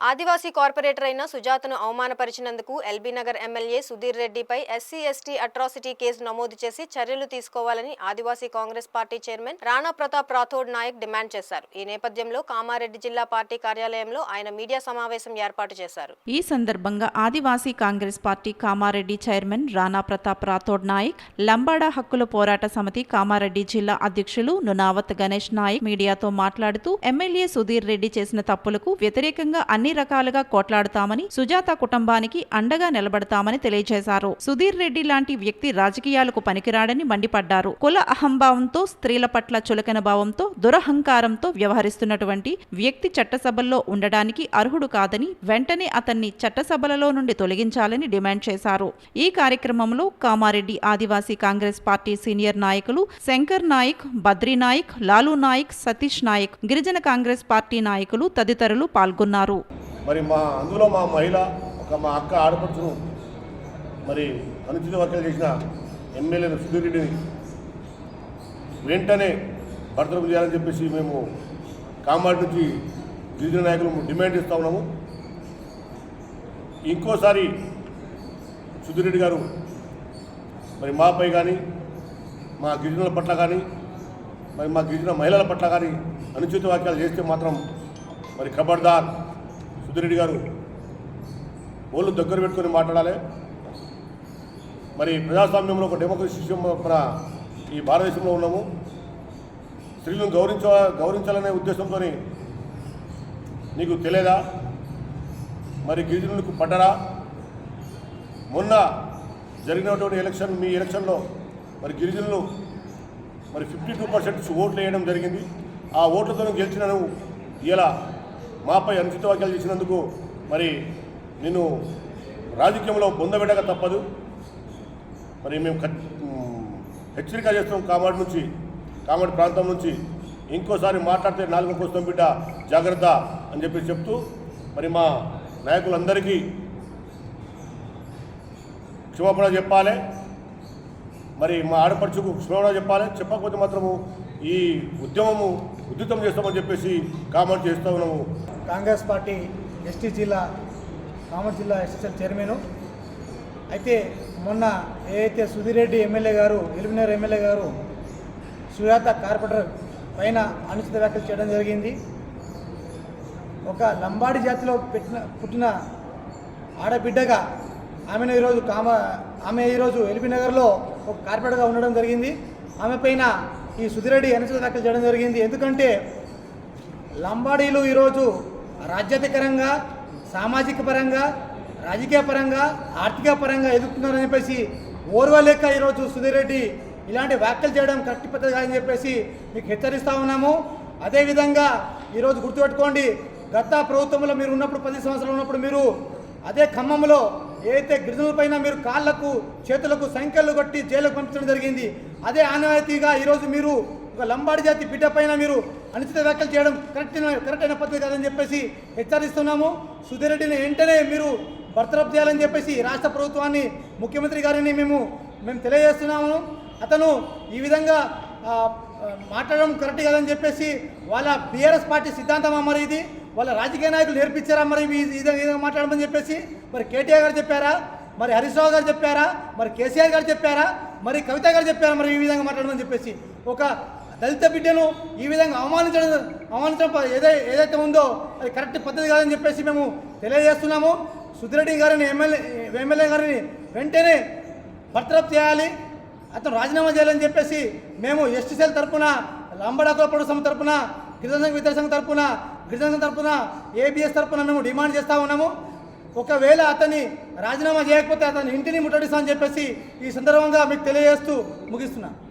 ఆదివాసీ corporator అయిన సుజాతను అవమానపరిచినందుకు ఎల్బీ నగర్ ఎమ్మెల్యే సుధీర్ రెడ్డిపై ఎస్సీ ఎస్టీ అట్రాసిటీ కేసు నమోదు చేసి చర్యలు తీసుకోవాలని Adivasi Congress party chairman Rana Pratap Rathod Nayak demand చేశారు. ఈ నేపథ్యంలో కామారెడ్డి జిల్లా పార్టీ కార్యాలయంలో ఆయన మీడియా సమావేశం ఏర్పాటు చేశారు. ఈ సందర్భంగా ఆదివాసీ Congress party Kamareddy chairman Rana Pratap Rathod Naik, Lambada హక్కుల పోరాట సమితి కామారెడ్డి జిల్లా అధ్యక్షులు నునావత్ గణేష్ నాయక్ మీడియాతో మాట్లాడుతూ ఎమ్మెల్యే సుధీర్ రెడ్డి చేసిన తప్పులకు వ్యతిరేకంగా అన్ని రకాలుగా కోట్లాడుతామని, సుజాత కుటుంబానికి అండగా నిలబడతామని తెలియజేశారు. సుధీర్ రెడ్డి లాంటి వ్యక్తి రాజకీయాలకు పనికిరాడని మండిపడ్డారు. కుల అహంభావంతో, స్త్రీల పట్ల చులకన భావంతో, దురహంకారంతో వ్యవహరిస్తున్నటువంటి వ్యక్తి చట్టసభల్లో ఉండడానికి అర్హుడు కాదని, వెంటనే అతన్ని చట్టసభలలో నుండి తొలగించాలని డిమాండ్ చేశారు. ఈ కార్యక్రమంలో కామారెడ్డి ఆదివాసీ కాంగ్రెస్ పార్టీ సీనియర్ నాయకులు శంకర్ నాయక్, బద్రీ నాయక్, లాలు నాయక్, సతీష్ నాయక్, గిరిజన కాంగ్రెస్ పార్టీ నాయకులు తదితరులు పాల్గొన్నారు. మరి అందులో మా మహిళ మా అక్క ఆడపడుచును మరి అనుచిత వ్యాఖ్యలు చేసిన ఎమ్మెల్యే సుధీర్ రెడ్డిని వెంటనే బర్తరఫ్ చేయాలని చెప్పేసి మేము కామారెడ్డి నుంచి గిరిజన నాయకులు డిమాండ్ చేస్తూ ఉన్నాము. ఇంకోసారి సుధీర్ రెడ్డి గారు మరి మాపై కానీ, మా గిరిజనుల పట్ల కానీ, మరి మా గిరిజన మహిళల పట్ల కానీ అనుచిత వ్యాఖ్యలు చేస్తే మాత్రం మరి ఖబర్దార్ సుధీర్ రెడ్డి గారు ఓళ్ళు దగ్గర పెట్టుకొని మాట్లాడాలి. మరి ప్రజాస్వామ్యంలో ఒక డెమోక్రసీ సిస్టమ్ ఈ భారతదేశంలో ఉన్నాము. స్త్రీలను గౌరవించాలనే ఉద్దేశంతో నీకు తెలియదా? మరి గిరిజనులకు పడ్డరా? మొన్న జరిగినటువంటి మీ ఎలక్షన్లో మరి గిరిజనులు మరి 52% ఓట్లు వేయడం జరిగింది. ఆ ఓట్లతో గెలిచిన నువ్వు ఇలా మాపై అనుచిత వ్యాఖ్యలు చేసినందుకు మరి నేను రాజకీయంలో బొందబెట్టక తప్పదు. మరి మేము హెచ్చరిక చేస్తాం కామారెడ్డి ప్రాంతం నుంచి ఇంకోసారి మాట్లాడితే నాలుగు కోసం బిడ్డ జాగ్రత్త అని చెప్పి చెప్తూ మరి మా నాయకులందరికీ క్షమాపణ చెప్పాలి. మరి మా ఆడపడుచుకు క్షమాపణ చెప్పాలి. చెప్పకపోతే మాత్రము ఈ ఉద్యమము ఉధృతం చేస్తామని చెప్పేసి కామెంట్ చేస్తూ ఉన్నాము. కాంగ్రెస్ పార్టీ కామారెడ్డి జిల్లా ఎస్ఎస్ఎల్ చైర్మన్. అయితే మొన్న ఏదైతే సుధీర్ రెడ్డి ఎమ్మెల్యే గారు, ఎల్బీనగర్ ఎమ్మెల్యే గారు సుజాత కార్పొరేటర్ పైన అనుచిత వ్యాఖ్యలు చేయడం జరిగింది. ఒక లంబాడి జాతిలో పుట్టిన ఆడబిడ్డగా ఆమె ఈరోజు ఎల్బీనగర్లో ఒక కార్పొరేటర్గా ఉండడం జరిగింది. ఆమె పైన ఈ సుధీర్ రెడ్డి అనుచిత వ్యాఖ్యలు చేయడం జరిగింది. ఎందుకంటే లంబాడీలు ఈరోజు రాజ్యాధికారంగా, సామాజిక పరంగా, రాజకీయ పరంగా, ఆర్థిక పరంగా ఎదుగుతున్నారని చెప్పేసి ఓర్వలేక ఈరోజు సుధీర్ రెడ్డి ఇలాంటి వ్యాఖ్యలు చేయడం కరెక్ట్ పద్ధతి కాదని చెప్పేసి మీకు హెచ్చరిస్తూ ఉన్నాము. అదేవిధంగా ఈరోజు గుర్తుపెట్టుకోండి, గత ప్రభుత్వంలో మీరు ఉన్నప్పుడు 10 సంవత్సరాలు ఉన్నప్పుడు మీరు అదే ఖమ్మంలో ఏదైతే గిరిజనుల పైన మీరు కాళ్లకు చేతులకు సంఖ్యలు కొట్టి జైలుకు పంపించడం జరిగింది. అదే ఆనవాయితీగా ఈరోజు మీరు ఒక లంబాడి జాతి బిడ్డ పైన మీరు అనుచిత వ్యాఖ్యలు చేయడం కరెక్ట్ అయిన పద్ధతి కాదని చెప్పేసి హెచ్చరిస్తున్నాము. సుధీర్ రెడ్డిని వెంటనే మీరు బర్తరఫ్ చేయాలని చెప్పేసి రాష్ట్ర ప్రభుత్వాన్ని, ముఖ్యమంత్రి గారిని మేము తెలియజేస్తున్నాము. అతను ఈ విధంగా మాట్లాడడం కరెక్ట్ కాదని చెప్పేసి వాళ్ళ బీఆర్ఎస్ పార్టీ సిద్ధాంతమా మరి ఇది? వాళ్ళ రాజకీయ నాయకులు నేర్పించారా మరి ఈ విధంగా మాట్లాడమని చెప్పేసి? మరి కేటీఆర్ గారు చెప్పారా? మరి హరీష్ రావు గారు చెప్పారా? మరి కేసీఆర్ గారు చెప్పారా? మరి కవిత గారు చెప్పారా మరి ఈ విధంగా మాట్లాడమని చెప్పేసి? ఒక దళిత బిడ్డను ఈ విధంగా అవమానించడం ఏదైతే ఉందో అది కరెక్ట్ పద్ధతి కాదని చెప్పేసి మేము తెలియజేస్తున్నాము. సుధీర్ రెడ్డి గారిని ఎమ్మెల్యే గారిని వెంటనే బర్తరఫ్ చేయాలి, అతను రాజీనామా చేయాలని చెప్పేసి మేము ఎస్టీ సెల్ తరఫున, లంబాడా కుల సమితి తరఫున, గిరిజన సంఘ విద్యార్థి సంఘం తరఫున, ఏబిఎస్ తరఫున మేము డిమాండ్ చేస్తూ ఉన్నాము. ఒకవేళ అతన్ని రాజీనామా చేయకపోతే అతని ఇంటిని ముట్టడిస్తామని చెప్పేసి ఈ సందర్భంగా మీకు తెలియజేస్తూ ముగిస్తున్నా.